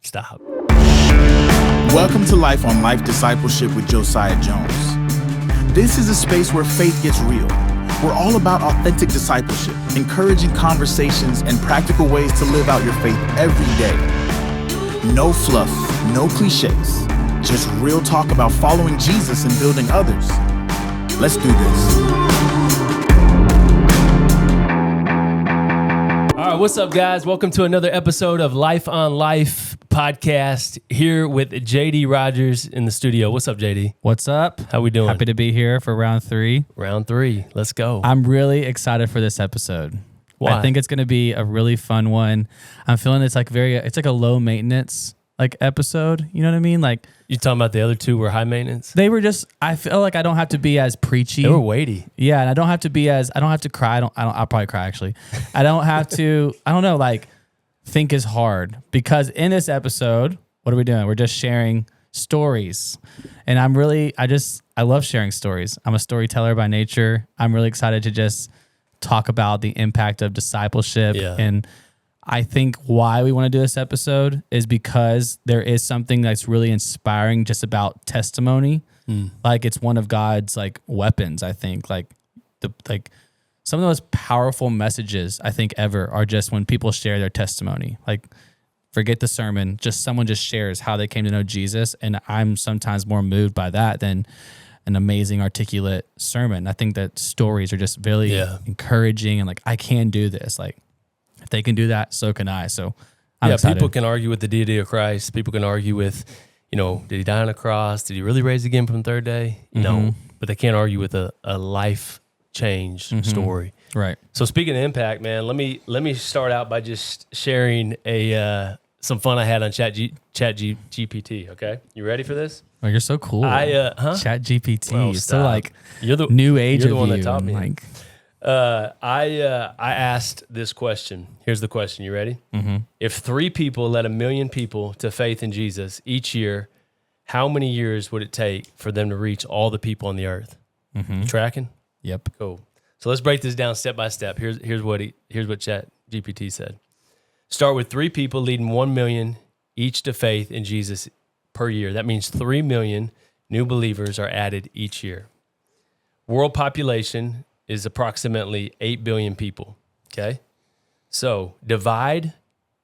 Stop. Welcome to Life on Life Discipleship with Josiah Jones. This is a space where faith gets real. We're all about authentic discipleship, encouraging conversations and practical ways to live out your faith every day. No fluff, no cliches, just real talk about following Jesus and building others. Let's do this. All right, what's up, guys? Welcome to another episode of Life on Life podcast here with JD Rogers in the studio. What's up, JD? What's up? How we doing? Happy to be here for round 3. Round 3. Let's go. I'm really excited for this episode. Why? I think it's going to be a really fun one. I'm feeling it's like a low maintenance episode. You know what I mean? Like, You talking about the other two were high maintenance? they were just, I feel like I don't have to be as preachy. They were weighty. Yeah, and I don't have to cry. I'll probably cry actually. I don't have to, think as hard, because in this episode, what are we doing? We're just sharing stories. And I love sharing stories. I'm a storyteller by nature. I'm really excited to just talk about the impact of discipleship. Yeah. And I think why we want to do this episode is because there is something that's really inspiring just about testimony. Like, it's one of God's weapons, I think. Some of the most powerful messages I think ever are just when people share their testimony. Forget the sermon, just someone just shares how they came to know Jesus. And I'm sometimes more moved by that than an amazing articulate sermon. I think that stories are just really encouraging and I can do this. If they can do that, so can I. So I'm excited. People can argue with the deity of Christ. People can argue with, did he die on a cross? Did he really rise again from the third day? No, but they can't argue with a life change story. Right. So speaking of impact, man, let me start out by just sharing some fun I had on ChatGPT. Okay, you ready for this? Oh, you're so cool. ChatGPT. Oh, It's so you're the new age you're the of one you. that taught me. I asked this question. Here's the question. You ready? If 3 people led 1 million people to faith in Jesus each year, how many years would it take for them to reach all the people on the earth? You tracking? Yep. Cool. So let's break this down step by step. Here's what ChatGPT said. Start with 3 people leading 1 million each to faith in Jesus per year. That means 3 million new believers are added each year. World population is approximately 8 billion people. Okay. So divide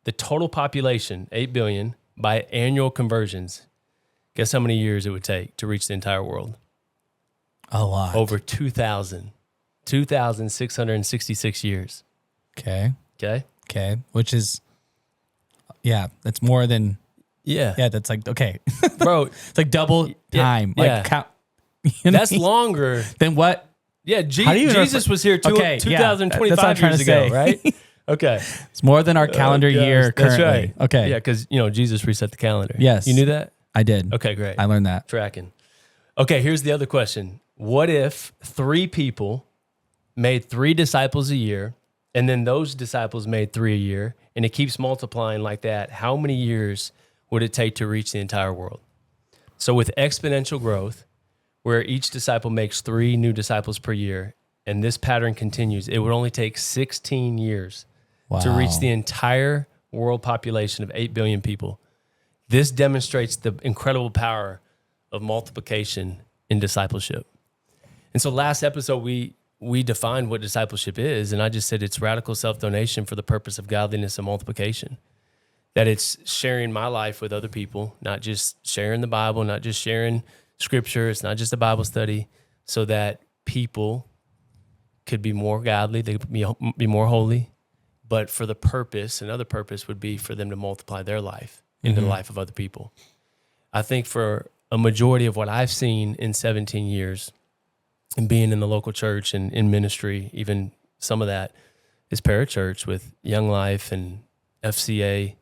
the total population, 8 billion, by annual conversions. Guess how many years it would take to reach the entire world? A lot. Over 2,666 years. Okay. Okay. Okay. Which is, that's more than, that's okay. Bro, it's double time. yeah. Count, that's longer. Than what? Yeah, How do you Jesus was here 2,025 that's years ago, right? Okay. It's more than our calendar year currently. That's right. Okay. Yeah, because, Jesus reset the calendar. Yes. You knew that? I did. Okay, great. I learned that. Tracking. Okay, here's the other question. What if 3 people made 3 disciples a year, and then those disciples made 3 a year, and it keeps multiplying like that? How many years would it take to reach the entire world? So with exponential growth, where each disciple makes 3 new disciples per year, and this pattern continues, it would only take 16 years to reach the entire world population of 8 billion people. This demonstrates the incredible power of multiplication in discipleship. And so last episode, we defined what discipleship is, and I just said it's radical self-donation for the purpose of godliness and multiplication. That it's sharing my life with other people, not just sharing the Bible, not just sharing Scripture, it's not just a Bible study, so that people could be more godly, they could be more holy, but for the purpose, another purpose would be for them to multiply their life into the life of other people. I think for a majority of what I've seen in 17 years and being in the local church and in ministry, even some of that is parachurch with Young Life and FCA,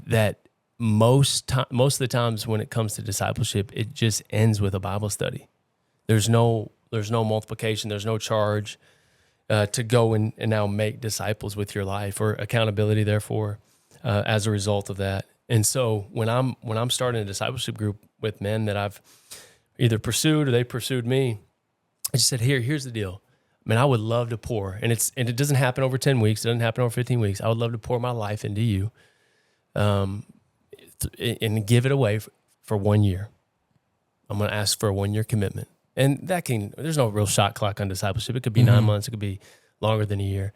that most of the times when it comes to discipleship, it just ends with a Bible study. There's no multiplication. There's no charge to go and now make disciples with your life, or accountability, therefore, as a result of that. And so when I'm starting a discipleship group with men that I've either pursued or they pursued me, I just said, here's the deal. I mean, I would love to pour, and it doesn't happen over 10 weeks. It doesn't happen over 15 weeks. I would love to pour my life into you and give it away for 1 year. I'm going to ask for a 1 year commitment. And there's no real shot clock on discipleship. It could be 9 months. It could be longer than a year.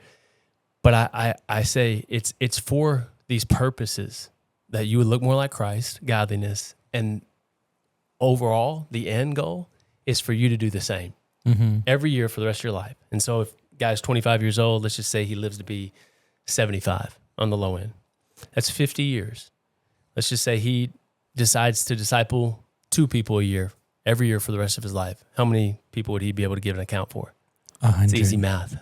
But I say it's for these purposes that you would look more like Christ, godliness, and overall, the end goal is for you to do the same every year for the rest of your life. And so if guy's 25 years old, let's just say he lives to be 75 on the low end. That's 50 years. Let's just say he decides to disciple 2 people a year, every year for the rest of his life. How many people would he be able to give an account for? 100. It's easy math.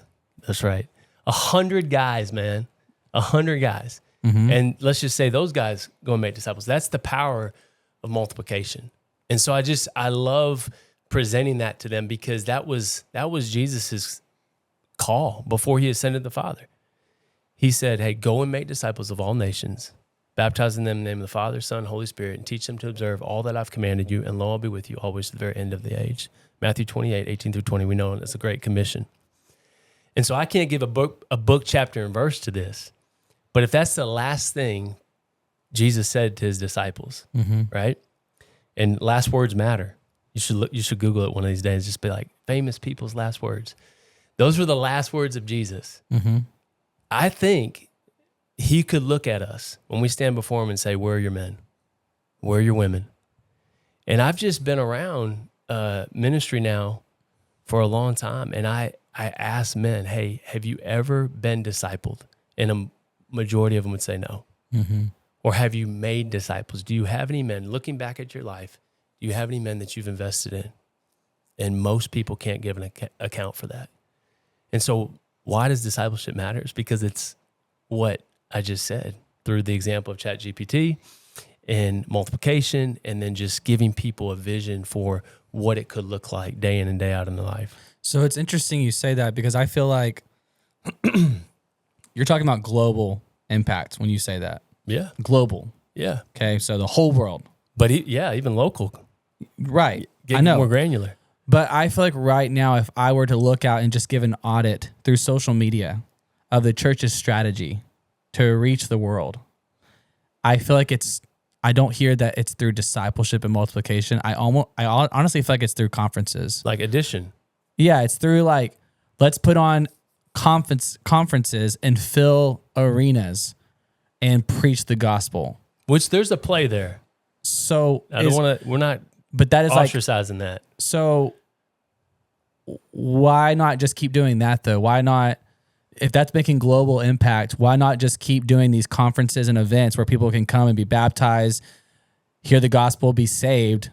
That's right. 100 guys, man. 100 guys. And let's just say those guys go and make disciples. That's the power of multiplication. And so I love presenting that to them because that was Jesus's call before he ascended the Father. He said, hey, go and make disciples of all nations, baptizing them in the name of the Father, Son, Holy Spirit, and teach them to observe all that I've commanded you, and lo, I'll be with you always to the very end of the age. Matthew 28, 18 through 20, we know it's a great commission. And so I can't give a book, chapter, and verse to this, but if that's the last thing Jesus said to his disciples, right? And last words matter. You should Google it one of these days. Just be like, famous people's last words. Those were the last words of Jesus. I think he could look at us when we stand before him and say, where are your men? Where are your women? And I've just been around ministry now for a long time, and I ask men, hey, have you ever been discipled? And a majority of them would say no. Or have you made disciples? Do you have any men, looking back at your life, do you have any men that you've invested in? And most people can't give an account for that. And so why does discipleship matter? It's because it's what I just said through the example of ChatGPT and multiplication, and then just giving people a vision for what it could look like day in and day out in their life. So it's interesting you say that because I feel like you're talking about global impact when you say that. Yeah. Global. Yeah. Okay, so the whole world. But even local. Right. Get I know. more granular. But I feel like right now, if I were to look out and just give an audit through social media of the church's strategy to reach the world, I feel like I don't hear that it's through discipleship and multiplication. I honestly feel like it's through conferences. Like addition. Yeah, it's through like, let's put on conferences and fill arenas and preach the gospel. Which there's a play there. So we're not but that is ostracizing that. So why not just keep doing that though? Why not, if that's making global impact, why not just keep doing these conferences and events where people can come and be baptized, hear the gospel, be saved?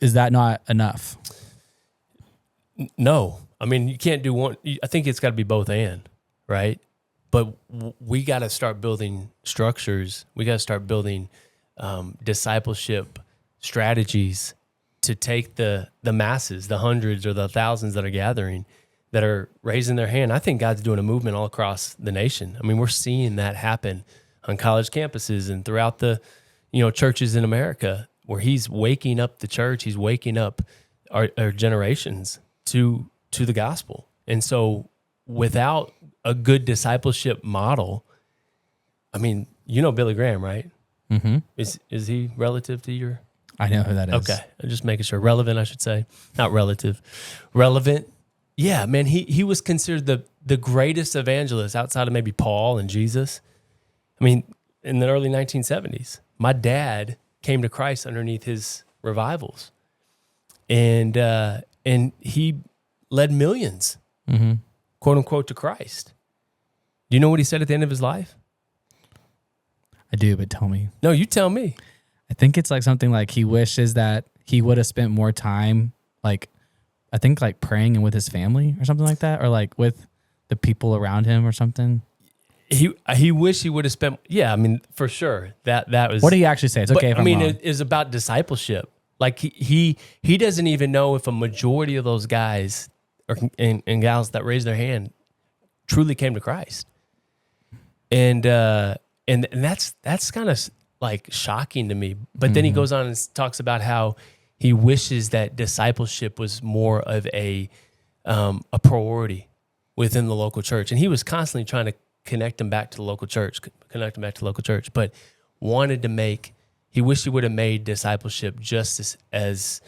Is that not enough? No. I mean, you can't do one. I think it's got to be both and, right? But we got to start building structures. We got to start building discipleship strategies to take the masses, the hundreds or the thousands that are gathering, that are raising their hand. I think God's doing a movement all across the nation. I mean, we're seeing that happen on college campuses and throughout the, churches in America, where he's waking up the church. He's waking up our generations to the gospel. And so without a good discipleship model, I mean, Billy Graham, right? Mm-hmm. Is he relative to your? I know who that is. Okay, I'm just making sure. Relevant, I should say, not relative. Relevant. Yeah, man. He was considered the greatest evangelist outside of maybe Paul and Jesus. I mean, in the early 1970s, my dad came to Christ underneath his revivals, and he led millions, quote unquote, to Christ. Do you know what he said at the end of his life? I do, but tell me. No, you tell me. I think it's like something like he wishes that he would have spent more time, like, I think like praying and with his family or something like that, or like with the people around him or something. He wished he would have spent. Yeah, I mean, for sure. That was. What do you actually say? It's okay if I'm wrong. it is about discipleship. Like he doesn't even know if a majority of those guys and gals that raised their hand truly came to Christ. And that's kind of like shocking to me. But then he goes on and talks about how he wishes that discipleship was more of a priority within the local church. And he was constantly trying to connect them back to the local church. But he wished he would have made discipleship just as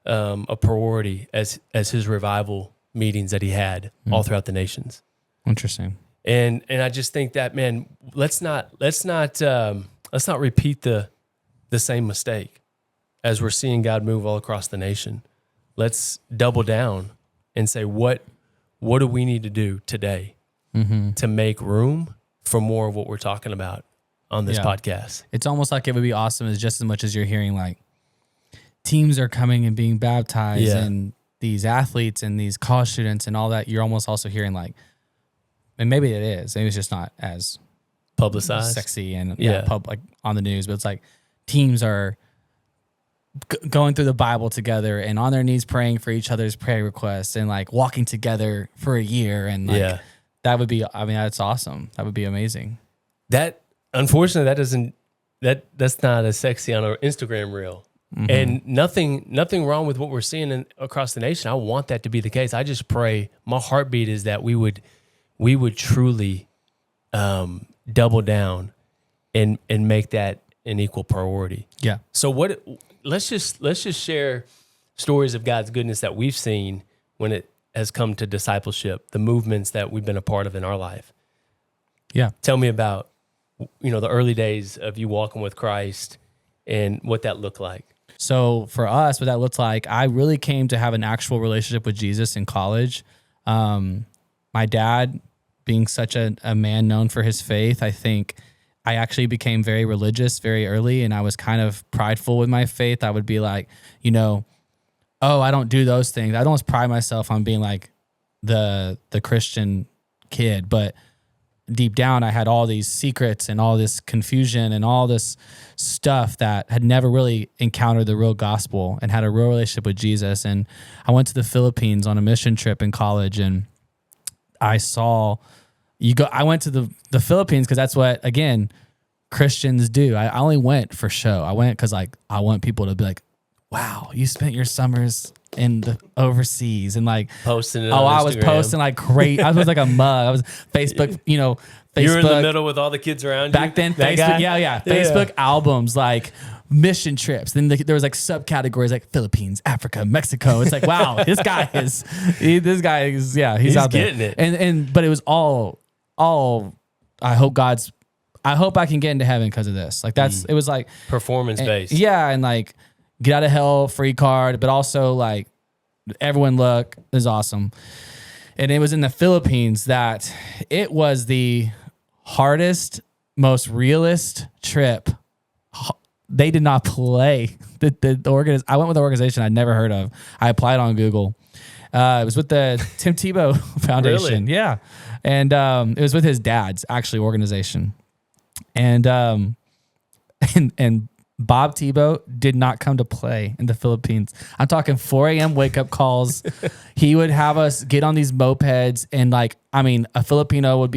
a priority as his revival meetings that he had all throughout the nations. Interesting. And I just think that, man, let's not repeat the same mistake as we're seeing God move all across the nation. Let's double down and say, what do we need to do today to make room for more of what we're talking about on this podcast? It's almost like it would be awesome as just as much as you're hearing like teams are coming and being baptized and these athletes and these college students and all that. You're almost also hearing like, and maybe it is. Maybe it's just not as publicized, sexy, and like on the news. But it's like teams are going through the Bible together and on their knees praying for each other's prayer requests and like walking together for a year. And like, that would be. I mean, that's awesome. That would be amazing. That unfortunately, that's not as sexy on our Instagram reel. And nothing wrong with what we're seeing across the nation. I want that to be the case. I just pray. My heartbeat is that we would truly double down and make that an equal priority. Yeah. So let's just share stories of God's goodness that we've seen when it has come to discipleship, the movements that we've been a part of in our life. Yeah. Tell me about, the early days of you walking with Christ and what that looked like. So for us, what that looked like, I really came to have an actual relationship with Jesus in college. My dad, being such a man known for his faith, I think I actually became very religious very early, and I was kind of prideful with my faith. I would be like, oh, I don't do those things. I don't pride myself on being like the Christian kid, but deep down I had all these secrets and all this confusion and all this stuff that had never really encountered the real gospel and had a real relationship with Jesus. And I went to the Philippines on a mission trip in college, and I went to the Philippines because that's what, again, Christians do. I only went for show. I went because like I want people to be like, wow, you spent your summers in the overseas, and like posting it on on I was Instagram. Posting like great. I was like a mug. I was Facebook, Facebook. You were in the middle with all the kids around you. Back then, Facebook, Facebook albums, like mission trips. Then there was like subcategories like Philippines, Africa, Mexico. It's like, wow, he's out he's there getting it. But it was all. I hope I can get into heaven because of this. Like it was like performance based. Yeah, and like get out of hell free card, but also like everyone look is awesome. And it was in the Philippines that it was the hardest, most realist trip. They did not play. I went with an organization I'd never heard of. I applied on Google. It was with the Tim Tebow Foundation. Really? Yeah. And it was with his dad's actually organization. And Bob Tebow did not come to play in the Philippines. I'm talking 4 a.m. wake up calls. He would have us get on these mopeds, and a Filipino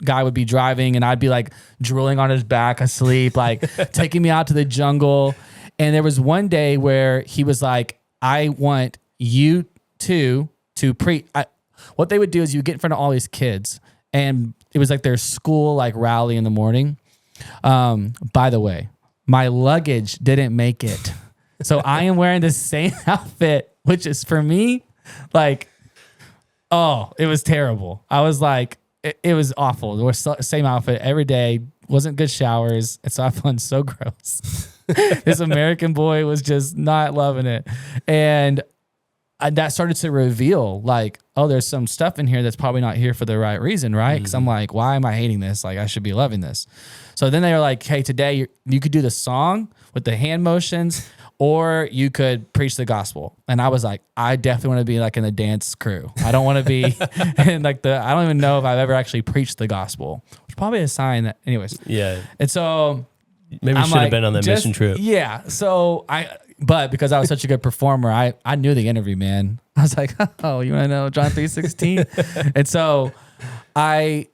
guy would be driving, and I'd be like drooling on his back asleep, like taking me out to the jungle. And there was one day where he was like, I want you to preach. What they would do is you get in front of all these kids, and it was like their school like rally in the morning. By the way, my luggage didn't make it. So I am wearing the same outfit, which is for me, like, it was terrible. I was like, it was awful. We're same outfit every day. Wasn't good showers. And so I felt so gross. This American boy was just not loving it. And that started to reveal like, there's some stuff in here that's probably not here for the right reason, right? Because I'm like, why am I hating this? Like, I should be loving this. So then they were like, hey, today you could do the song with the hand motions, or you could preach the gospel. And I was like, I definitely want to be like in the dance crew. I don't want to be in like I don't even know if I've ever actually preached the gospel, which is probably a sign that, anyways. Yeah. And so maybe you should have been on that mission trip. Yeah. So but because I was such a good performer, I knew the interview, man. I was like, oh, you want to know John 3:16? And so I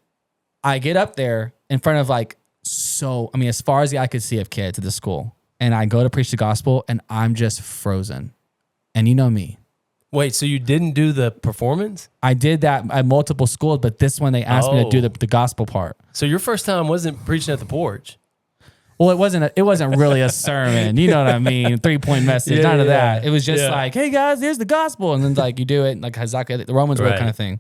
get up there in front of as far as the eye could see of kids at the school, and I go to preach the gospel, and I'm just frozen. And you know me. Wait, so you didn't do the performance? I did that at multiple schools, but this one they asked me to do the gospel part. So your first time wasn't preaching at the porch? Well, it wasn't really a sermon. You know what I mean? 3-point message. None of that. It was just like, hey guys, here's the gospel. And then like you do it like Habakkuk, the Romans road kind of thing.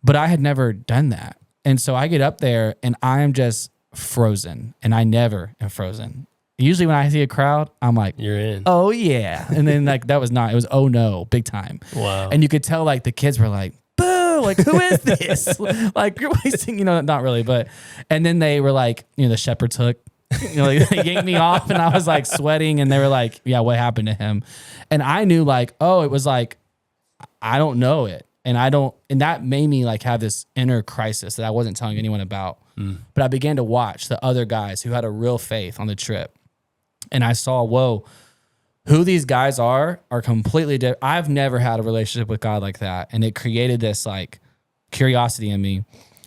But I had never done that. And so I get up there and I am just frozen. And I never am frozen. Usually when I see a crowd, I'm like, you're in. Oh yeah. And then like that was not, it was oh no, big time. Wow. And you could tell like the kids were like, boo, like who is this? Like you're wasting, not really, but and then they were like, the shepherds hook. Like they yanked me off and I was like sweating and they were like, yeah, what happened to him? And I knew like, oh, it was like, I don't know it. And that made me like have this inner crisis that I wasn't telling anyone about. But I began to watch the other guys who had a real faith on the trip. And I saw, whoa, who these guys are completely different. I've never had a relationship with God like that. And it created this like curiosity in me.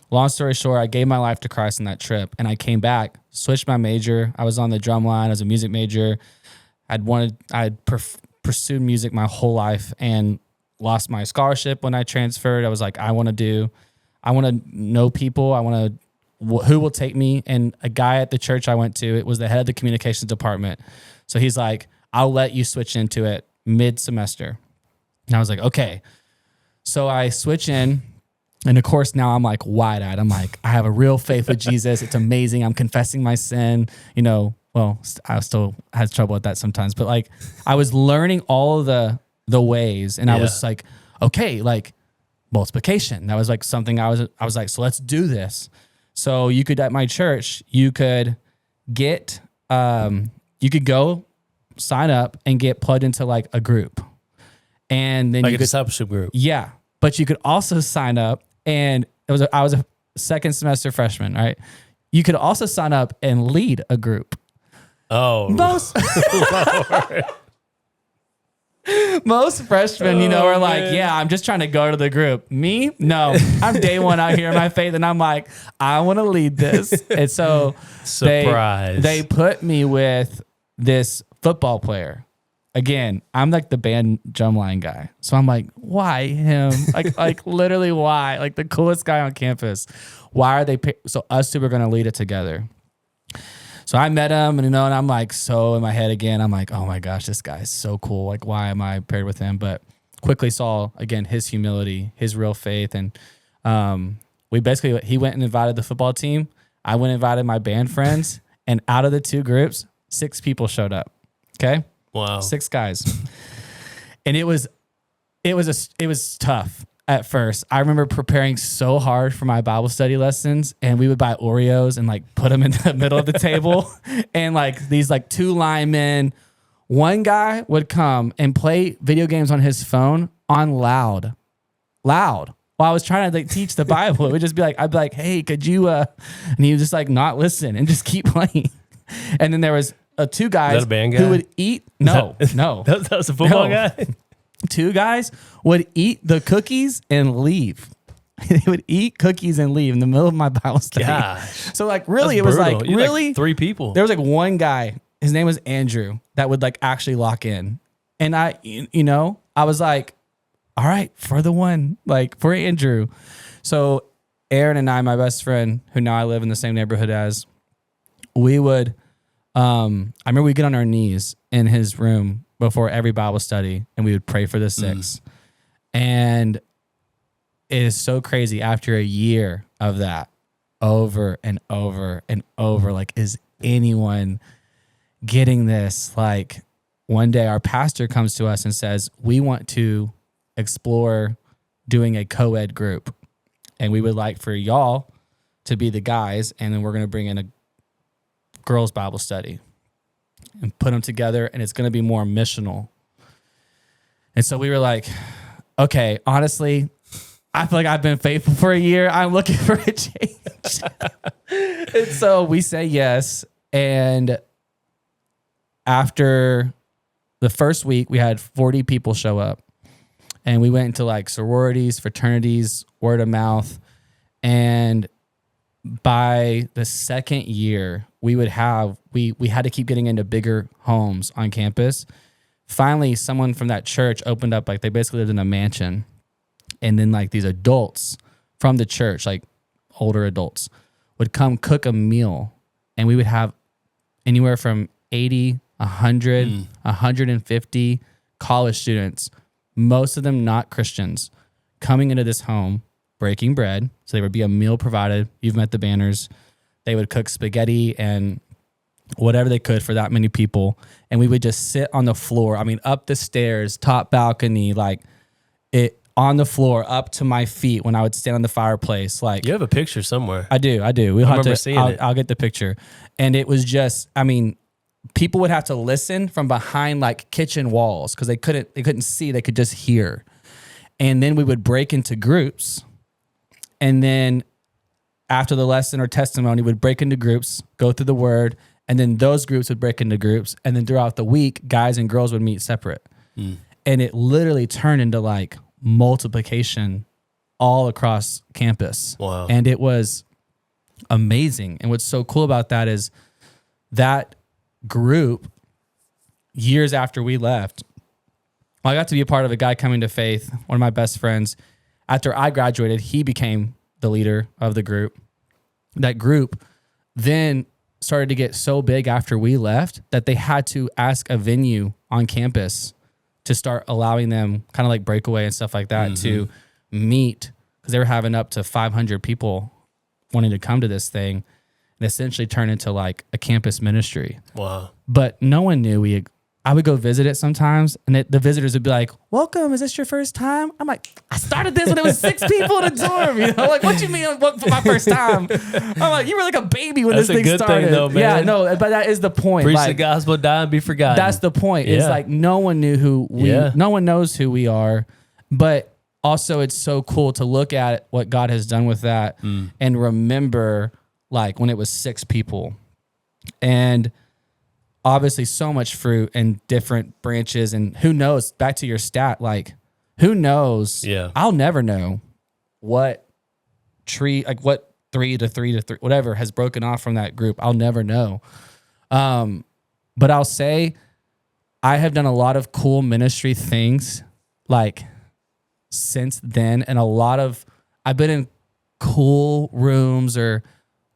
Long story short, I gave my life to Christ on that trip and I came back, switched my major. I was on the drum line as a music major. I'd pursued music my whole life and lost my scholarship when I transferred. I was like, I want to know people. Who will take me? And a guy at the church I went to, it was the head of the communications department. So he's like, I'll let you switch into it mid-semester. And I was like, okay. So I switch in. And of course, now I'm like wide-eyed. I'm like, I have a real faith with Jesus. It's amazing. I'm confessing my sin. Well, I still had trouble with that sometimes. But like, I was learning all of the ways. And I was like, okay, like multiplication. That was like something I was like, so let's do this. So you could, at my church, you could go sign up and get plugged into like a group. And then like a discipleship group. Yeah. But you could also sign up and I was a second semester freshman, right? You could also sign up and lead a group. Oh, Most freshmen, are like, yeah, I'm just trying to go to the group. Me? No, I'm day one out here in my faith. And I'm like, I want to lead this. And so surprise. They put me with this football player. Again, I'm like the band drumline guy. So I'm like, why him? Like literally why? Like the coolest guy on campus. Why are they so us two are going to lead it together. So I met him and I'm like, so in my head again, I'm like, oh my gosh, this guy is so cool. Like, why am I paired with him? But quickly saw again, his humility, his real faith. And he went and invited the football team. I went and invited my band friends and out of the two groups, 6 people showed up. Okay. Wow. 6 guys. And it was tough at first. I remember preparing so hard for my Bible study lessons and we would buy Oreos and like put them in the middle of the table. And like these like 2 linemen, one guy would come and play video games on his phone on loud. While I was trying to like teach the Bible, it would just be like, I'd be like, hey, could you, and he would just like not listen and just keep playing. And then there was 2 guys who would eat. No. That was a football guy. 2 guys would eat the cookies and leave. They would eat cookies and leave in the middle of my Bible study. Gosh. So like really, That's it was brutal. like You're really like 3 people. There was like one guy. His name was Andrew that would like actually lock in, and I was like, all right, for the one, like for Andrew. So Aaron and I, my best friend, who now I live in the same neighborhood as, we would. I remember we'd get on our knees in his room before every Bible study and we would pray for the 6. And it is so crazy after a year of that over and over and over, like, is anyone getting this? Like one day our pastor comes to us and says, we want to explore doing a co-ed group and we would like for y'all to be the guys. And then we're going to bring in a girls' Bible study and put them together, and it's going to be more missional. And so we were like, okay, honestly, I feel like I've been faithful for a year. I'm looking for a change. And so we say yes. And after the first week, we had 40 people show up. And we went into like sororities, fraternities, word of mouth. And by the second year, we had to keep getting into bigger homes on campus. Finally, someone from that church opened up, like they basically lived in a mansion. And then like these adults from the church, like older adults, would come cook a meal and we would have anywhere from 80, 100, 150 college students, most of them not Christians, coming into this home, breaking bread. So there would be a meal provided. You've met the banners. They would cook spaghetti and whatever they could for that many people. And we would just sit on the floor. I mean, up the stairs, top balcony, like it on the floor up to my feet when I would stand on the fireplace. Like, you have a picture somewhere. I do. We'll I have remember to, seeing it. I'll get the picture. And it was just, I mean, people would have to listen from behind like kitchen walls because they couldn't see, they could just hear. And then we would break into groups. And then after the lesson or testimony, we'd break into groups, go through the word, and then those groups would break into groups. And then throughout the week, guys and girls would meet separate. And it literally turned into like multiplication all across campus. Wow. And it was amazing. And what's so cool about that is that group, years after we left, I got to be a part of a guy coming to faith, one of my best friends. After I graduated, he became the leader of the group. That group then started to get so big after we left that they had to ask a venue on campus to start allowing them kind of like breakaway and stuff like that to meet, because they were having up to 500 people wanting to come to this thing, and essentially turn into like a campus ministry. Wow. But no one knew I would go visit it sometimes, and the visitors would be like, "Welcome, is this your first time?" I'm like, "I started this when it was 6 people in a dorm." You know, like, what you mean for my first time? I'm like, you were like a baby when That's this a thing good started. thing though, man. Yeah, no, but that is the point. Preach like, the gospel, die and be forgotten. that's the point. It's like no one knew who no one knows who we are, but also it's so cool to look at what God has done with that and remember like when it was 6 people, and obviously so much fruit and different branches, and who knows, back to your stat, like who knows? Yeah. I'll never know what tree, like what 3 to 3 to 3, whatever has broken off from that group. I'll never know. But I'll say I have done a lot of cool ministry things like since then. And I've been in cool rooms or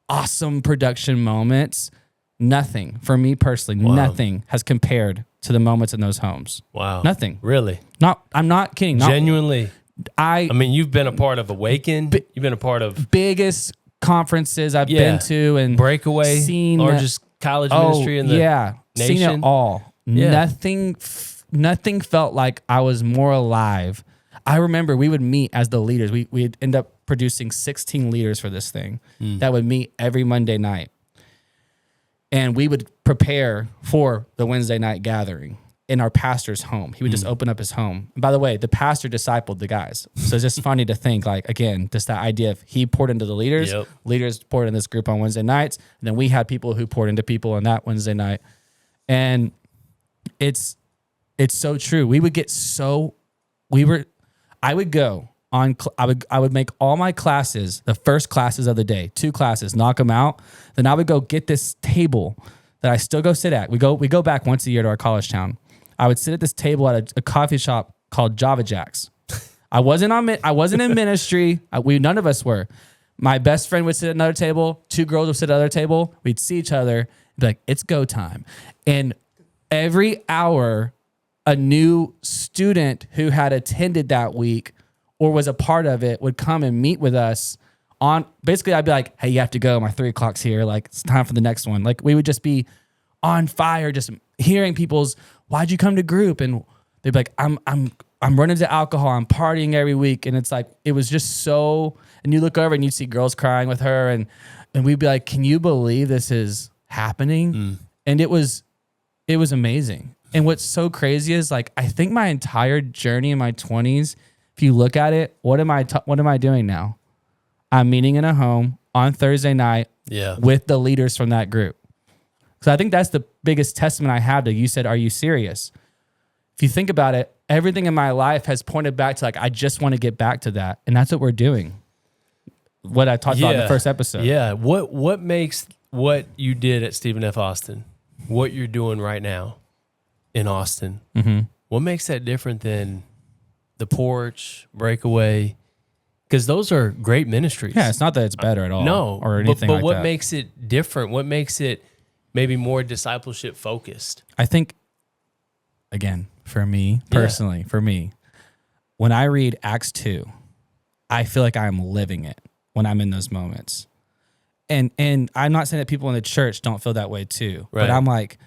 awesome production moments. Nothing, for me personally, nothing has compared to the moments in those homes. Wow. Nothing. Really? I'm not kidding. Genuinely. I mean, you've been a part of Awaken. You've been a part of biggest conferences I've been to, and Breakaway, seen or just college ministry in the nation. Seen it all. Yeah. Nothing felt like I was more alive. I remember we would meet as the leaders. We'd end up producing 16 leaders for this thing that would meet every Monday night. And we would prepare for the Wednesday night gathering in our pastor's home. He would just open up his home. And by the way, the pastor discipled the guys. So it's just funny to think, like, again, just that idea of he poured into the leaders, leaders poured in this group on Wednesday nights, and then we had people who poured into people on that Wednesday night. And it's so true. I would go on, I would make all my classes, the first classes of the day, 2 classes, knock them out. Then I would go get this table that I still go sit at. We go back once a year to our college town. I would sit at this table at a coffee shop called Java Jacks. I wasn't in ministry. None of us were. My best friend would sit at another table. 2 girls would sit at another table. We'd see each other and be like, it's go time. And every hour, a new student who had attended that week or was a part of it would come and meet with us on, basically I'd be like, hey, you have to go. My 3 o'clock's here. Like, it's time for the next one. Like, we would just be on fire, just hearing people's, why'd you come to group? And they'd be like, I'm running to alcohol. I'm partying every week. And it's like, it was just so, and you look over and you'd see girls crying with her. And we'd be like, can you believe this is happening? And it was amazing. And what's so crazy is, like, I think my entire journey in my 20s, if you look at it, what am I doing now? I'm meeting in a home on Thursday night with the leaders from that group. So I think that's the biggest testament I have to, you said, are you serious? If you think about it, everything in my life has pointed back to, like, I just want to get back to that. And that's what we're doing. What I talked about in the first episode. Yeah. What makes what you did at Stephen F. Austin, what you're doing right now in Austin, what makes that different than the Porch, Breakaway? Because those are great ministries. Yeah, it's not that it's better at all. No. Or anything but like what that. makes it different? What makes it maybe more discipleship focused? I think, again, for me personally, when I read Acts 2, I feel like I'm living it when I'm in those moments. And I'm not saying that people in the church don't feel that way too, Right. but I'm like,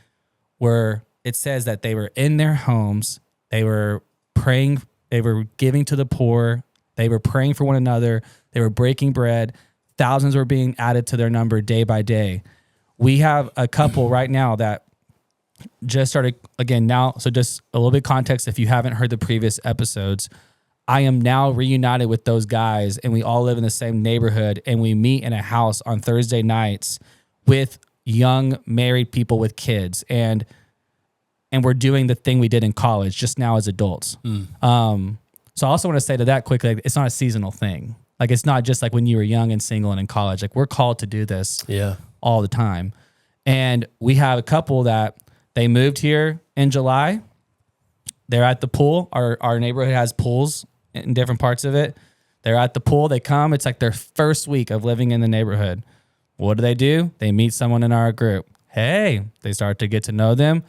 where it says that they were in their homes, they were praying, they were giving to the poor, they were praying for one another, they were breaking bread, thousands were being added to their number day by day. We have a couple right now that just started again now. So just a little bit of context, if you haven't heard the previous episodes, I am now reunited with those guys, and we all live in the same neighborhood, and we meet in a house on Thursday nights with young married people with kids, and we're doing the thing we did in college just now as adults. So I also want to say to that quickly, like, it's not a seasonal thing. Like, it's not just like when you were young and single and in college. Like, we're called to do this all the time. And we have a couple that they moved here in July. They're at the pool. Our neighborhood has pools in different parts of it. They're at the pool. They come. It's like their first week of living in the neighborhood. What do? They meet someone in our group. Hey, they start to get to know them.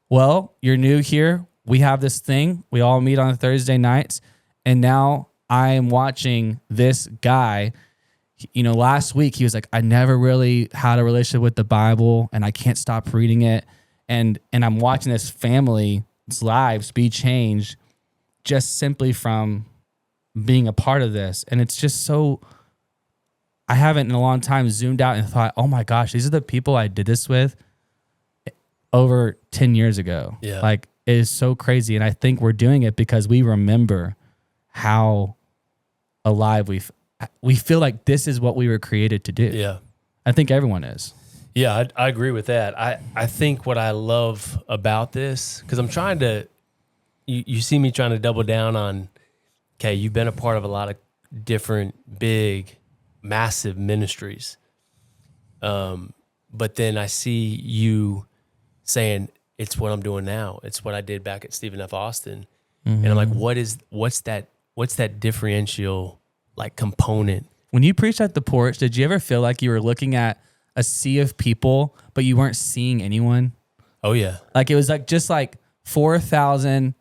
Well, you're new here. We have this thing. We all meet on Thursday nights. And now I am watching this guy. You know, last week he was like, I never really had a relationship with the Bible, and I can't stop reading it. And I'm watching this family's lives be changed just simply from being a part of this. And it's just so, I haven't in a long time zoomed out and thought, oh my gosh, these are the people I did this with over 10 years ago. Yeah. Like, it is so crazy. And I think we're doing it because we remember how alive we feel like this is what we were created to do. Yeah. I think everyone is. Yeah, I agree with that. I think what I love about this, because I'm trying to, you see me trying to double down on, okay, you've been a part of a lot of different big, massive ministries. But then I see you saying, it's what I'm doing now. It's what I did back at Stephen F. Austin. Mm-hmm. And I'm like, what's that differential like component? When you preached at the porch, did you ever feel like you were looking at a sea of people, but you weren't seeing anyone? Oh yeah. Like, it was like just like 4,000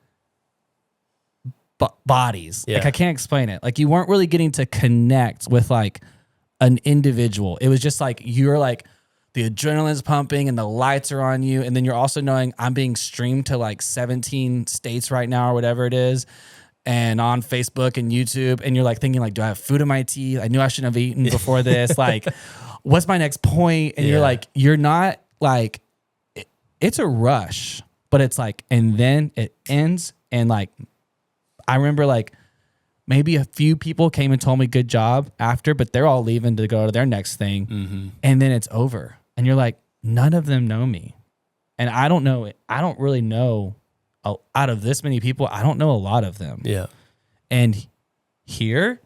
bodies. Yeah. Like, I can't explain it. Like, you weren't really getting to connect with like an individual. It was just like, you're like, the adrenaline's pumping and the lights are on you. And then you're also knowing I'm being streamed to like 17 states right now or whatever it is. And on Facebook and YouTube. And you're like thinking like, do I have food in my teeth? I knew I shouldn't have eaten before this. Like, what's my next point? And you're like, you're not like, it's a rush, but it's like, and then it ends. And like, I remember like maybe a few people came and told me good job after, but they're all leaving to go to their next thing. Mm-hmm. And then it's over. And you're like, none of them know me. And I don't know it. I don't really know out of this many people. I don't know a lot of them. Yeah. And here,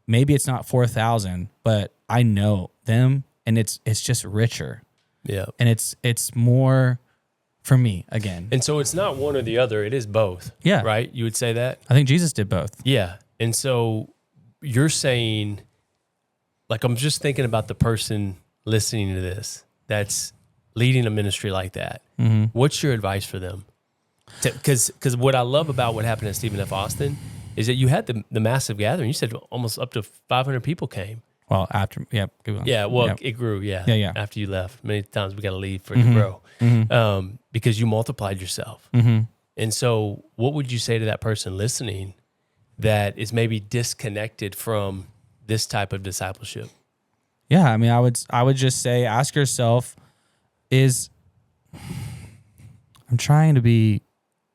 maybe it's not 4,000, but I know them, and it's just richer. Yeah. And it's more for me again. And so it's not one or the other. It is both. Yeah. Right? You would say that? I think Jesus did both. Yeah. And so you're saying, like, I'm just thinking about the person listening to this that's leading a ministry like that. Mm-hmm. What's your advice for them? Because what I love about what happened at Stephen F. Austin is that you had the massive gathering. You said almost up to 500 people came. Well, after, yeah. Yeah, well, yeah. it grew, yeah. Yeah. After you left. Many times we got to leave for it to grow. Mm-hmm. Because you multiplied yourself. Mm-hmm. And so what would you say to that person listening that is maybe disconnected from this type of discipleship? Yeah, I mean, I would just say, ask yourself, I'm trying to be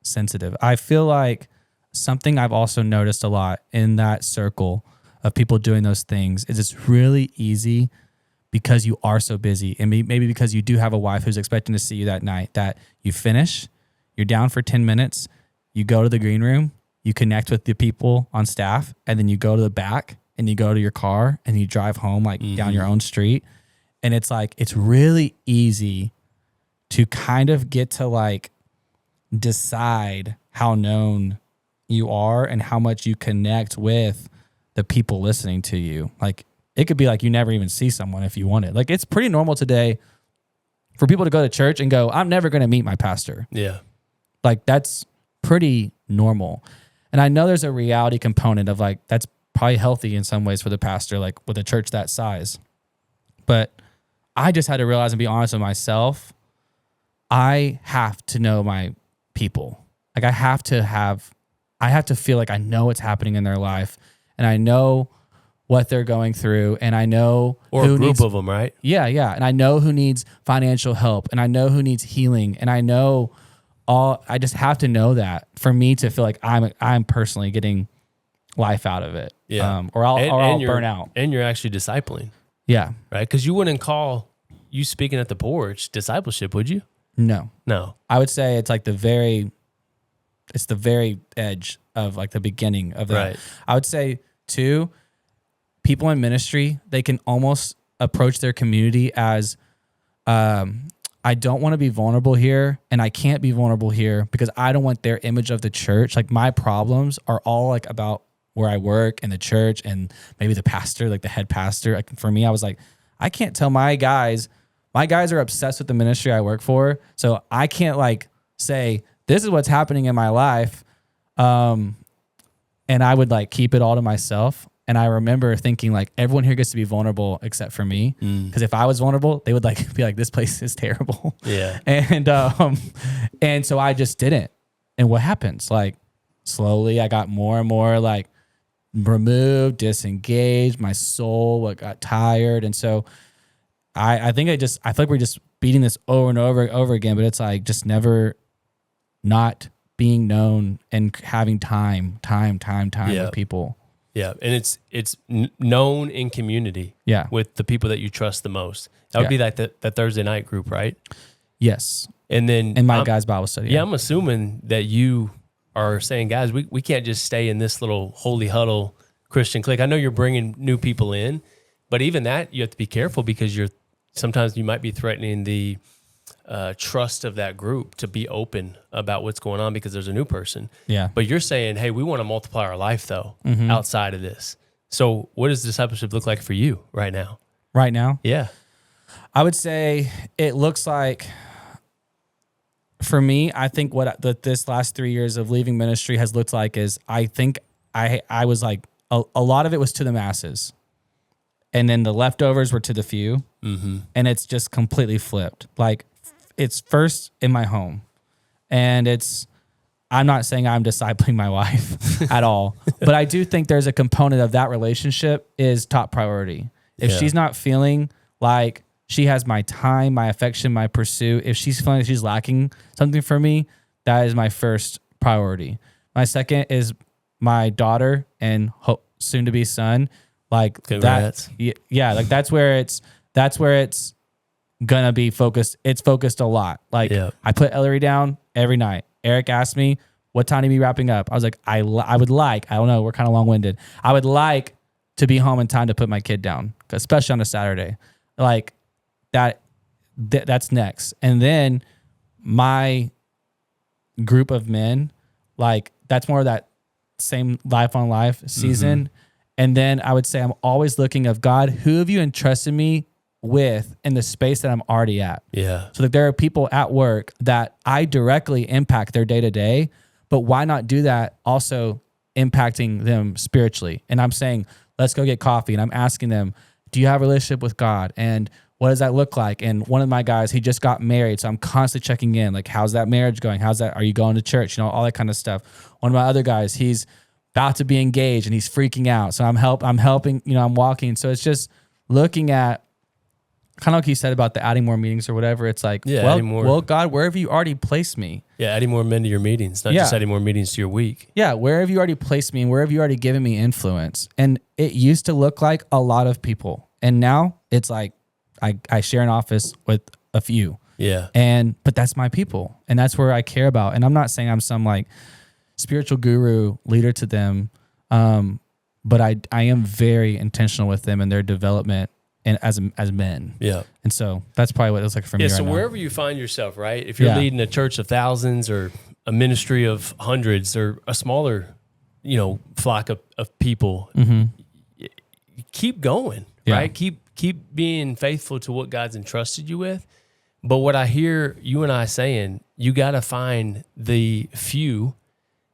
sensitive. I feel like something I've also noticed a lot in that circle of people doing those things is it's really easy because you are so busy, and maybe because you do have a wife who's expecting to see you that night, that you finish, you're down for 10 minutes, you go to the green room, you connect with the people on staff, and then you go to the back and you go to your car and you drive home like down your own street. And it's like, it's really easy to kind of get to like decide how known you are and how much you connect with the people listening to you. Like, it could be like you never even see someone if you wanted. Like, it's pretty normal today For people to go to church and go, I'm never going to meet my pastor. Yeah. Like that's pretty normal. And I know there's a reality component of like, that's probably healthy in some ways for the pastor, like with a church that size. But I just had to realize and be honest with myself. I have to know my people. Like I have to feel like I know what's happening in their life and I know what they're going through and I know or who a group needs, of them, right? Yeah. And I know who needs financial help and I know who needs healing and I know I just have to know that for me to feel like I'm personally getting life out of it. Yeah. Or I'll burn out. And you're actually discipling. Yeah. Right? Because you wouldn't call you speaking at the porch discipleship, would you? No. I would say it's like the very edge of like the beginning of that. Right. I would say too, people in ministry, they can almost approach their community as, I don't want to be vulnerable here and I can't be vulnerable here because I don't want their image of the church. Like my problems are all like about where I work and the church and maybe the pastor, like the head pastor. Like for me, I was like, I can't tell my guys are obsessed with the ministry I work for. So I can't like say, this is what's happening in my life. And I would like keep it all to myself. And I remember thinking like everyone here gets to be vulnerable except for me. Because if I was vulnerable, they would like be like, this place is terrible. Yeah. And so I just didn't. And what happens? Like slowly I got more and more like removed, disengaged. My soul got tired. And so I think I feel like we're just beating this over and over again, but it's like just never not being known and having time with people. Yeah, and it's known in community. Yeah, with the people that you trust the most. That would be like the Thursday night group, right? Yes. And then in my guys' Bible study. Yeah, I'm assuming that you are saying, guys, we can't just stay in this little holy huddle Christian clique. I know you're bringing new people in, but even that you have to be careful because sometimes you might be threatening the trust of that group to be open about what's going on because there's a new person. Yeah. But you're saying, hey, we want to multiply our life though, outside of this. So what does discipleship look like for you right now? Right now? Yeah. I would say it looks like, for me, I think what this last 3 years of leaving ministry has looked like is I think I was like, a lot of it was to the masses. And then the leftovers were to the few. Mm-hmm. And it's just completely flipped. Like, it's first in my home. And I'm not saying I'm discipling my wife at all. But I do think there's a component of that relationship is top priority. If she's not feeling like she has my time, my affection, my pursuit, if she's feeling like she's lacking something from me, that is my first priority. My second is my daughter and soon to be son. Like Congrats. that, yeah, like that's where it's gonna be focused. It's focused a lot. Like I put Ellery down every night. Eric asked me, what time to be wrapping up? I was like, I would like, I don't know, we're kind of long-winded. I would like to be home in time to put my kid down, especially on a Saturday. Like that's next. And then my group of men, like that's more of that same life on life season. Mm-hmm. And then I would say I'm always looking of God, who have you entrusted me with in the space that I'm already at? Yeah. So that there are people at work that I directly impact their day to day, but why not do that also impacting them spiritually? And I'm saying, let's go get coffee. And I'm asking them, do you have a relationship with God? And what does that look like? And one of my guys, he just got married. So I'm constantly checking in. Like, how's that marriage going? Are you going to church? All that kind of stuff. One of my other guys, he's about to be engaged and he's freaking out. So I'm helping, I'm walking. So it's just looking at kind of like you said about the adding more meetings or whatever. It's like, well, God, where have you already placed me? Yeah. Adding more men to your meetings, not just adding more meetings to your week. Yeah. Where have you already placed me and where have you already given me influence? And it used to look like a lot of people. And now it's like, I share an office with a few. Yeah. But that's my people. And that's where I care about. And I'm not saying I'm some like spiritual guru leader to them. But I am very intentional with them and their development and as men. Yeah. And so that's probably what it looks like for me right now. So wherever you find yourself, right? If you're leading a church of thousands or a ministry of hundreds or a smaller, flock of people, keep going, right? Keep being faithful to what God's entrusted you with. But what I hear you and I saying, you got to find the few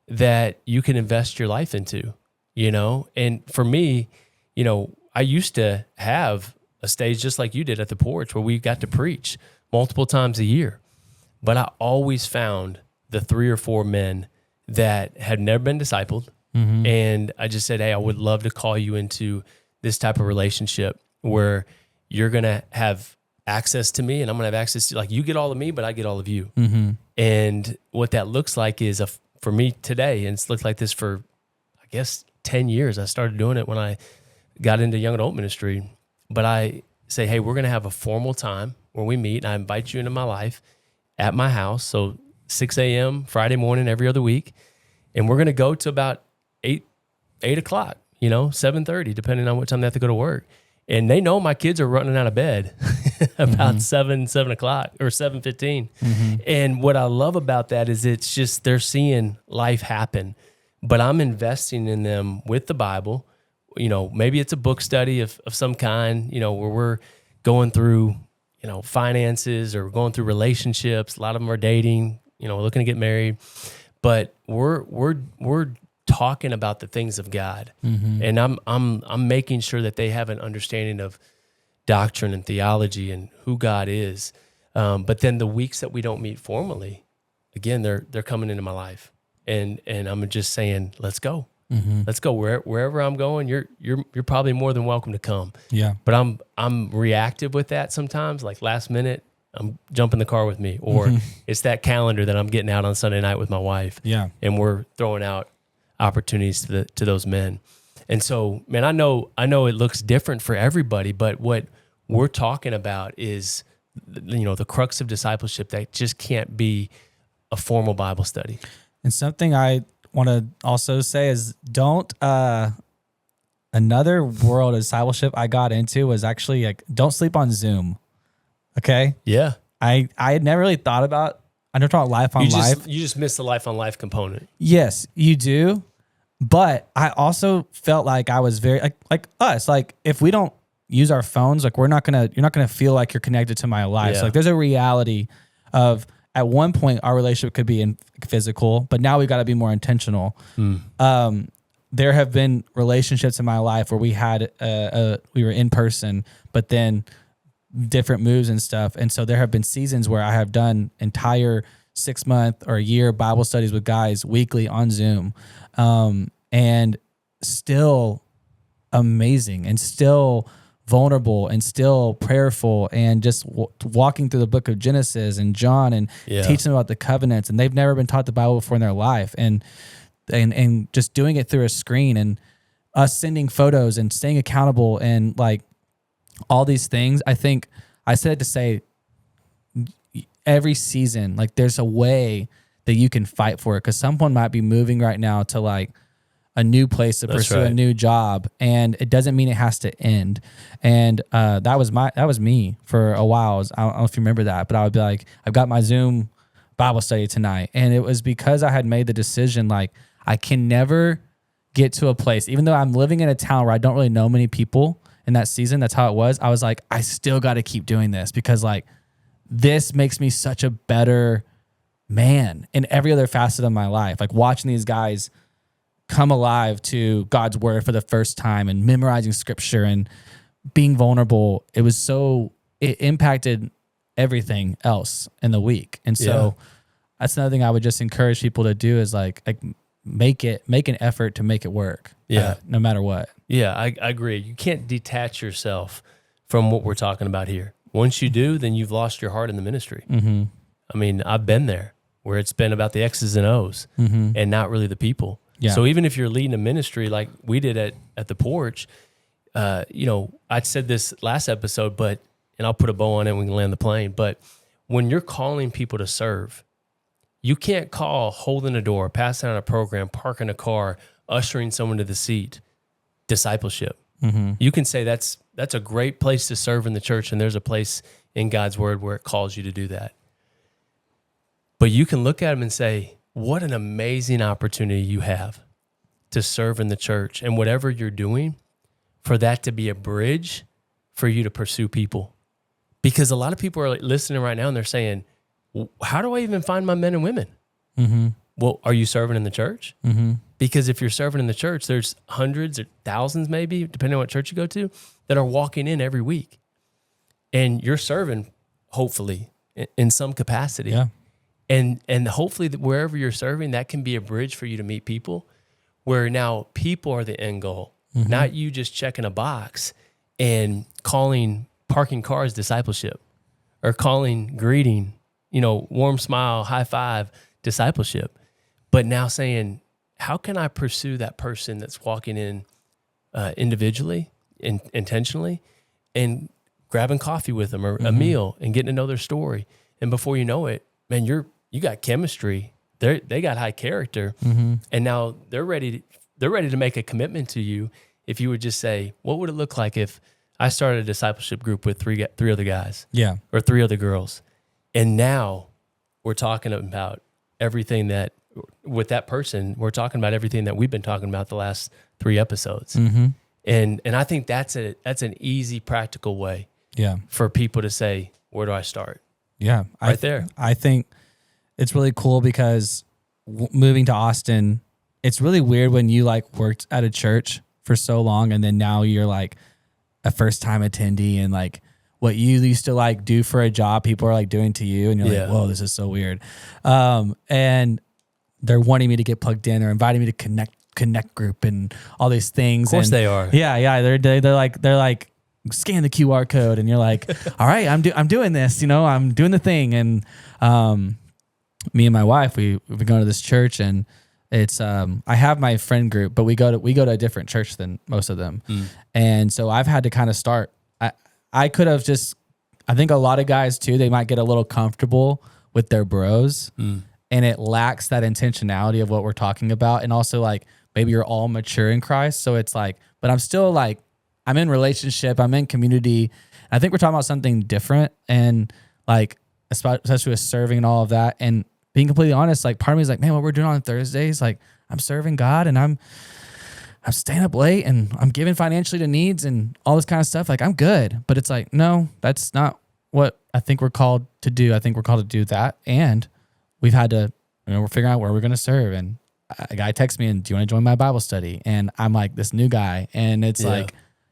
that you can invest your life into, you know? And for me, you know, I used to have a stage just like you did at the porch where we got to preach multiple times a year. But I always found the 3 or 4 men that had never been discipled. And I just said, hey, I would love to call you into this type of relationship where you're going to have access to me and I'm going to have access to, like, you get all of me, but I get all of you. And what that looks like is for me today, and it's looked like this for, I guess, 10 years. I started doing it when I got into young adult ministry. But I say, hey, we're going to have a formal time where we meet, and I invite you into my life at my house. So 6 a.m. Friday morning every other week. And we're going to go to about 8 o'clock, 7:30, depending on what time they have to go to work. And they know my kids are running out of bed about 7 o'clock or 7:15. And what I love about that is it's just they're seeing life happen, but I'm investing in them with the Bible. Maybe it's a book study of some kind, where we're going through, finances or going through relationships. A lot of them are dating, looking to get married, but we're talking about the things of God. And I'm making sure that they have an understanding of doctrine and theology and who God is. But then the weeks that we don't meet formally, again, they're coming into my life, and I'm just saying, let's go. Let's go wherever I'm going. You're probably more than welcome to come. Yeah. But I'm reactive with that sometimes. Like last minute, I'm jumping the car with me, or it's that calendar that I'm getting out on Sunday night with my wife. Yeah. And we're throwing out opportunities to those men. And so, man, I know it looks different for everybody, but what we're talking about is, the crux of discipleship that just can't be a formal Bible study. And something I want to also say is another world of discipleship I got into was actually like, don't sleep on Zoom. Okay. Yeah. I had never really thought about, I never thought life on life. You just miss the life on life component. Yes, you do. But I also felt like I was very like us, like if we don't use our phones, like you're not gonna feel like you're connected to my life. Yeah. So like there's a reality of at one point our relationship could be in physical, but now we got to be more intentional. There have been relationships in my life where we had we were in person, but then different moves and stuff. And so there have been seasons where I have done entire 6-month or a year Bible studies with guys weekly on Zoom. And still amazing and still vulnerable and still prayerful and just walking through the book of Genesis and John and teaching them about the covenants. And they've never been taught the Bible before in their life. And just doing it through a screen and us sending photos and staying accountable and like all these things. I think I said it to say every season, like there's a way that you can fight for it, because someone might be moving right now to like a new place to pursue a new job, and it doesn't mean it has to end. And that was me for a while. I don't know if you remember that, but I would be like, I've got my Zoom Bible study tonight, and it was because I had made the decision like I can never get to a place, even though I'm living in a town where I don't really know many people in that season. That's how it was. I was like, I still got to keep doing this, because like this makes me such a better man in every other facet of my life. Like watching these guys come alive to God's word for the first time and memorizing scripture and being vulnerable. It impacted everything else in the week. And so that's another thing I would just encourage people to do is like make an effort to make it work. No matter what. Yeah, I agree. You can't detach yourself from what we're talking about here. Once you do, then you've lost your heart in the ministry. I mean, I've been there where it's been about the X's and O's and not really the people. Yeah. So even if you're leading a ministry like we did at the porch, I said this last episode, and I'll put a bow on it and we can land the plane. But when you're calling people to serve, you can't call holding a door, passing out a program, parking a car, ushering someone to the seat, discipleship. You can say that's a great place to serve in the church, and there's a place in God's word where it calls you to do that. But you can look at them and say, what an amazing opportunity you have to serve in the church, and whatever you're doing, for that to be a bridge for you to pursue people. Because a lot of people are like listening right now and they're saying, how do I even find my men and women? Mm-hmm. Well, are you serving in the church? Mm-hmm. Because if you're serving in the church, there's hundreds or thousands maybe, depending on what church you go to, that are walking in every week. And you're serving, hopefully, in some capacity. Yeah. And hopefully wherever you're serving, that can be a bridge for you to meet people, where now people are the end goal, not you just checking a box and calling parking cars discipleship, or calling greeting, warm smile, high five discipleship. But now saying, how can I pursue that person that's walking in individually, intentionally, and grabbing coffee with them or a meal and getting to know their story. And before you know it, man, you got chemistry. They got high character, and now they're ready to make a commitment to you. If you would just say, what would it look like if I started a discipleship group with three other guys, or three other girls, and now we're talking about everything that with that person, we're talking about everything that we've been talking about the last 3 episodes, and I think that's an easy, practical way, for people to say, where do I start? Yeah, there. I think it's really cool because moving to Austin, it's really weird when you worked at a church for so long and then now you're like a first time attendee, and like what you used to do for a job, people are doing to you, and you're like, whoa, this is so weird. And they're wanting me to get plugged in, or inviting me to connect group and all these things. Of course they are. Yeah. They're like, scan the QR code, and you're like, all right, I'm doing this, I'm doing the thing. And me and my wife, we've been going to this church, and it's I have my friend group, but we go to a different church than most of them. And so I've had to kind of start. I could have I think a lot of guys too, they might get a little comfortable with their bros, and it lacks that intentionality of what we're talking about. And also maybe you're all mature in Christ, so it's but I'm still I'm in relationship, I'm in community. I think we're talking about something different, and especially with serving and all of that. And being completely honest, part of me is man, what we're doing on Thursdays, I'm serving God, and I'm staying up late, and I'm giving financially to needs and all this kind of stuff. I'm good, but it's no, that's not what I think we're called to do. I think we're called to do that, and we've had to, we're figuring out where we're going to serve. And a guy texts me, and do you want to join my Bible study? And I'm this new guy, and it's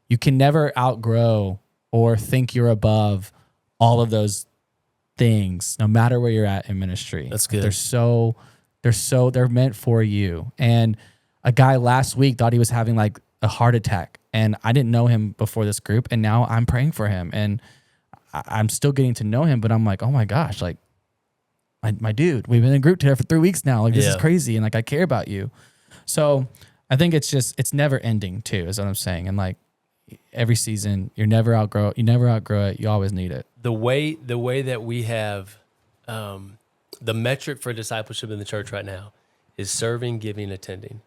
you can never outgrow or think you're above all of those things, no matter where you're at in ministry. That's good. They're meant for you. And a guy last week thought he was having a heart attack, and I didn't know him before this group, and now I'm praying for him, and I'm still getting to know him, but I'm oh my gosh, my dude, we've been in a group together for 3 weeks now. This is crazy, and I care about you. So I think it's never ending too, is what I'm saying. And every season, you never outgrow it. You always need it. The way that we have the metric for discipleship in the church right now is serving, giving, attending.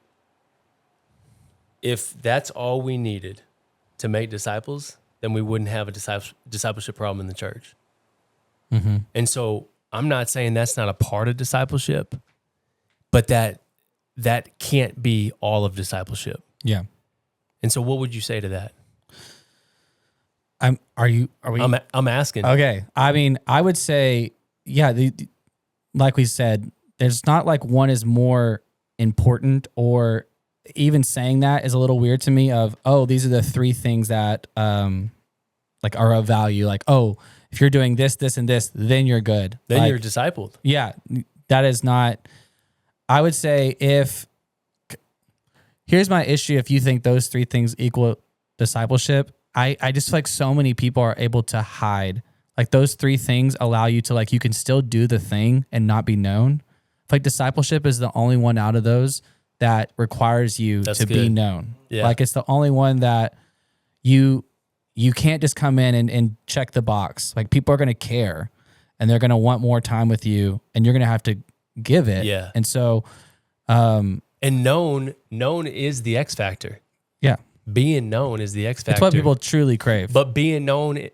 If that's all we needed to make disciples, then we wouldn't have a discipleship problem in the church. And so I'm not saying that's not a part of discipleship, but that can't be all of discipleship. Yeah. And so what would you say to that? I'm asking. Okay. I mean, I would say, like we said, there's not one is more important, or even saying that is a little weird to me of, these are the 3 things that are of value. If you're doing this, this, and this, then you're good. Then you're discipled. Yeah. That is not, I would say here's my issue. If you think those 3 things equal discipleship, I just feel so many people are able to hide. Those 3 things allow you to you can still do the thing and not be known. Discipleship is the only one out of those that requires you to be known. Yeah. It's the only one that you can't just come in and check the box. People are going to care, and they're going to want more time with you, and you're going to have to give it. Yeah. And so, and known is the X factor. Yeah. Being known is the X factor. It's what people truly crave. But being known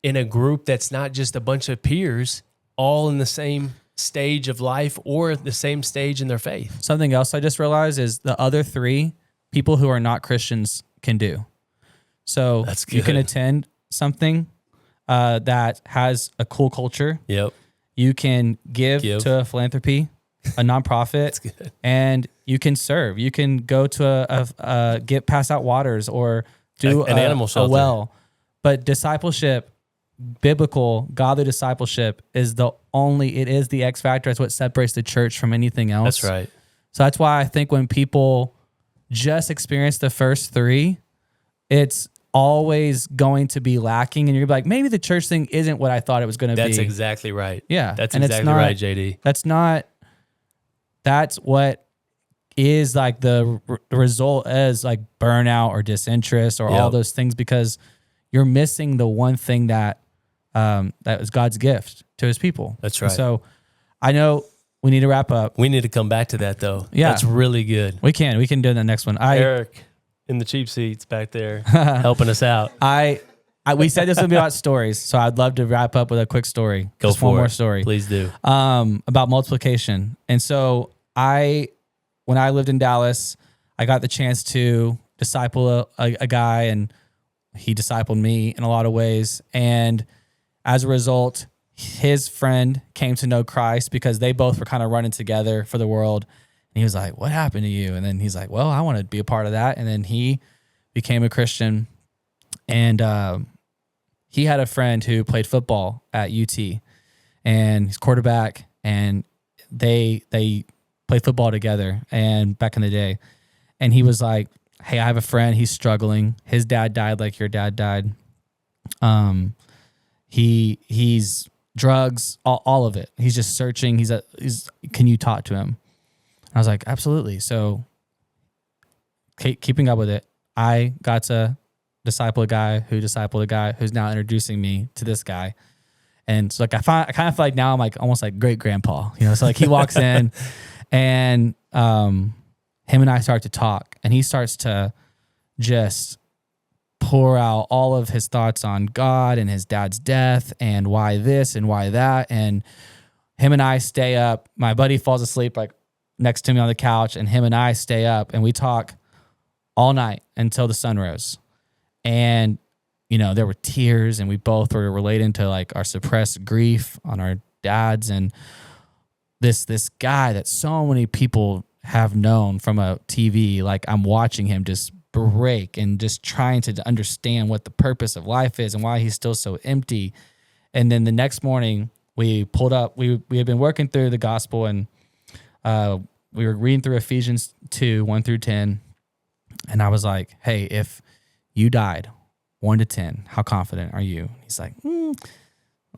in a group that's not just a bunch of peers all in the same stage of life or the same stage in their faith. Something else I just realized is the other 3 people who are not Christians can do. So you can attend something, that has a cool culture. Yep. You can give to a philanthropy, a nonprofit. That's good. And you can serve. You can go to pass out waters or do an animal shelter. A well. But discipleship, biblical, godly discipleship is the X factor. It's what separates the church from anything else. That's right. So that's why I think when people just experience the first three, it's always going to be lacking. And you're like, maybe the church thing isn't what I thought it was going to be. That's exactly right. Yeah. That's and exactly right, JD. That's what is like the result is like burnout or disinterest or all those things, because you're missing the one thing that is God's gift to his people. That's right. And so I know we need to wrap up. We need to come back to that though. Yeah. That's really good. We can do it in the next one. Eric in the cheap seats back there helping us out. We said this would be about stories, so I'd love to wrap up with a quick story. Go Just for one it. more story. Please do. About multiplication. And so when I lived in Dallas, I got the chance to disciple a guy, and he discipled me in a lot of ways. And as a result, his friend came to know Christ because they both were kind of running together for the world. And he was like, "What happened to you?" And then he's like, "Well, I want to be a part of that." And then he became a Christian. And he had a friend who played football at UT, and he's quarterback, and they played football together and back in the day. And he was like, "Hey, I have a friend, he's struggling. His dad died like your dad died. He's drugs, all of it. He's just searching. Can you talk to him?" I was like, "Absolutely." So keeping up with it, I got to disciple a guy who discipled a guy who's now introducing me to this guy. And so like I kind of feel like now I'm like almost like great grandpa, so like he walks in and him and I start to talk, and he starts to just pour out all of his thoughts on God and his dad's death and why this and why that. And him and I stay up. My buddy falls asleep like next to me on the couch, and him and I stay up and we talk all night until the sun rose. And there were tears, and we both were relating to like our suppressed grief on our dads, and this guy that so many people have known from a TV, like I'm watching him just break and just trying to understand what the purpose of life is and why he's still so empty. And then the next morning we pulled up, we had been working through the gospel, and we were reading through Ephesians 2, 1-10. And I was like, "Hey, if you died 1 to 10, how confident are you?" He's like,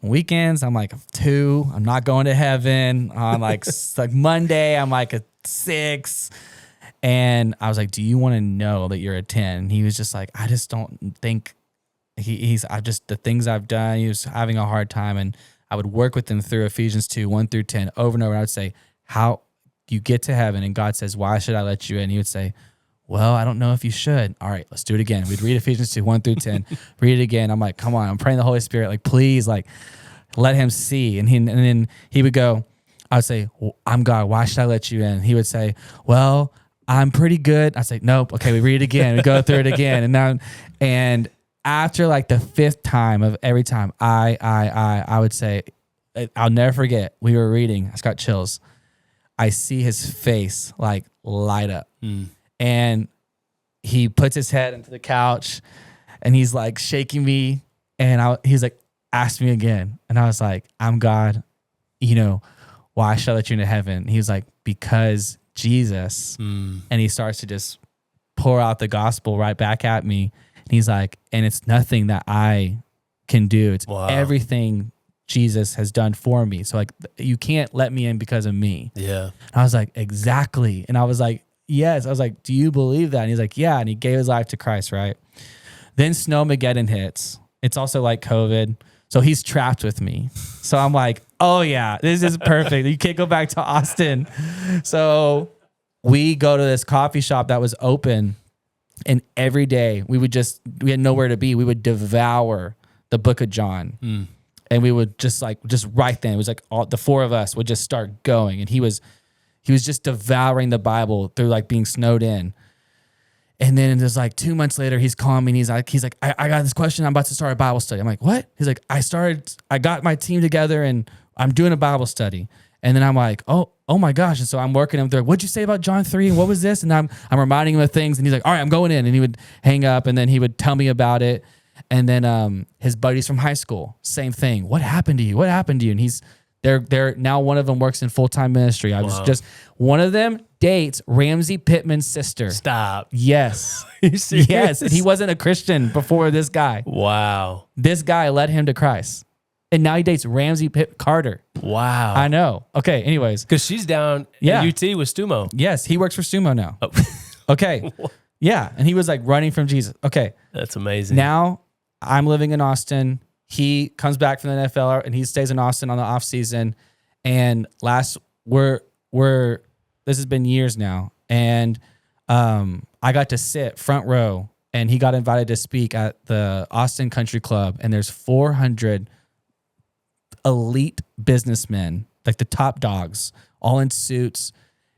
"Weekends, I'm like a 2. I'm not going to heaven. On like Monday, I'm like a 6. And I was like, "Do you want to know that you're a 10? And he was just like, "I just don't think the things I've done." He was having a hard time, and I would work with him through Ephesians 2, 1-10 over and over. And I would say, "How you get to heaven?" And God says, "Why should I let you in?" He would say, "Well, I don't know if you should." "All right, let's do it again." We'd read Ephesians 2, 1-10, read it again. I'm like, "Come on," I'm praying the Holy Spirit, like, please, like, let him see. And then he would go, I would say, "Well, I'm God. Why should I let you in?" He would say, "Well, I'm pretty good." I'd say, "Nope." Okay, we read it again. We go through it again. And after like the 5th time of every time, I would say, I'll never forget, we were reading, I just got chills. I see his face like light up. And he puts his head into the couch, and he's like shaking me. And he's like, "Ask me again." And I was like, "I'm God. Why should I let you into heaven?" And he was like, "Because Jesus." And he starts to just pour out the gospel right back at me. And he's like, "And it's nothing that I can do. It's everything Jesus has done for me. So like, you can't let me in because of me." Yeah. And I was like, "Exactly." And I was like, "Yes." I was like, "Do you believe that?" And he's like, "Yeah." And he gave his life to Christ, right? Then Snowmageddon hits. It's also like COVID. So he's trapped with me. So I'm like, "Oh yeah, this is perfect. You can't go back to Austin." So we go to this coffee shop that was open, and every day we had nowhere to be. We would devour the book of John. And we would just right then, it was like the 4 of us would just start going. And he was just devouring the Bible through like being snowed in. And then there's like 2 months later, he's calling me and he's like, I got this question. I'm about to start a Bible study. I'm like, what? He's like, I got my team together and I'm doing a Bible study. And then I'm like, oh my gosh. And so I'm working him through, what'd you say about John 3? And what was this? And I'm reminding him of things. And he's like, all right, I'm going in. And he would hang up and then he would tell me about it. And then his buddies from high school, same thing. What happened to you? What happened to you? And they're now one of them works in full-time ministry. I was just, one of them dates Ramsey Pittman's sister. Stop. Yes. Are you serious? Yes. And he wasn't a Christian before this guy. Wow. This guy led him to Christ. And now he dates Ramsey Carter. Wow. I know. Okay. Anyways. Because she's down at UT with Stumo. Yes. He works for Sumo now. Oh. Okay. Yeah. And he was like running from Jesus. Okay. That's amazing. Now I'm living in Austin. He comes back from the NFL and he stays in Austin on the off season. And this has been years now. And I got to sit front row and he got invited to speak at the Austin Country Club. And there's 400 elite businessmen, like the top dogs, all in suits.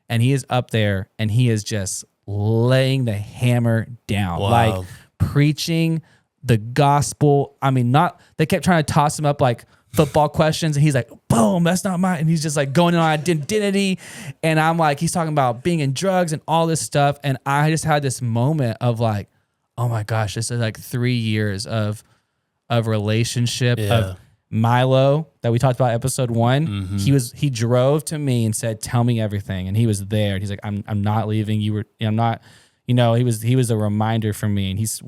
And he is up there and he is just laying the hammer down, like preaching the gospel. I mean, they kept trying to toss him up like football questions. And he's like, boom, that's not mine. And he's just like going on identity. And I'm like, he's talking about being in drugs and all this stuff. And I just had this moment of like, oh my gosh, this is like 3 years of relationship, of Milo that we talked about episode 1. Mm-hmm. He drove to me and said, tell me everything. And he was there. And he's like, I'm not leaving. I'm not, he was a reminder for me. And he's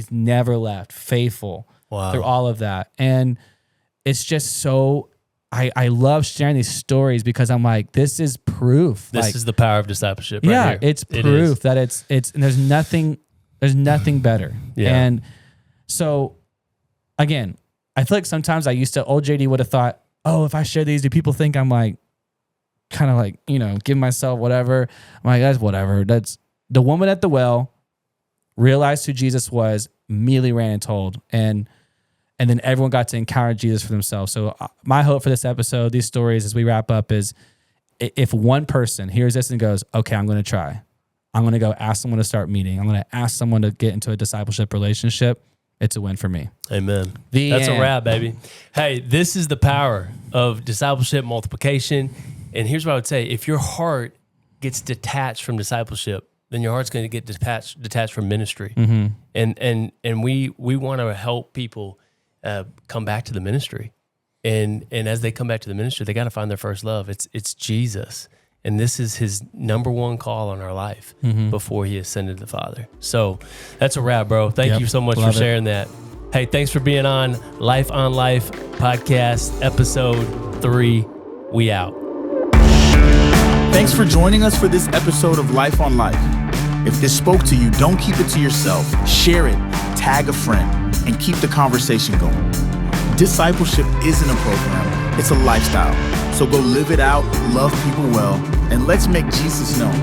never left, faithful through all of that. And it's just so, I love sharing these stories because I'm like, this is proof. This is the power of discipleship. Right here. It's proof that it's, and there's nothing better. Yeah. And so again, I feel like sometimes old JD would have thought, oh, if I share these, do people think I'm like, kind of like, give myself whatever? I'm like, that's whatever. That's the woman at the well realized who Jesus was, immediately ran and told. And then everyone got to encounter Jesus for themselves. So my hope for this episode, these stories as we wrap up is if one person hears this and goes, okay, I'm going to try. I'm going to go ask someone to start meeting. I'm going to ask someone to get into a discipleship relationship. It's a win for me. Amen. That's a wrap, baby. Hey, this is the power of discipleship multiplication. And here's what I would say. If your heart gets detached from discipleship, then your heart's going to get detached from ministry. Mm-hmm. And we want to help people come back to the ministry. And as they come back to the ministry, they got to find their first love. It's Jesus. And this is his number one call on our life before he ascended to the Father. So that's a wrap, bro. Thank you so much for sharing that. Hey, thanks for being on Life podcast, episode 3. We out. Thanks for joining us for this episode of Life on Life. If this spoke to you, don't keep it to yourself. Share it, tag a friend, and keep the conversation going. Discipleship isn't a program, it's a lifestyle. So go live it out, love people well, and let's make Jesus known.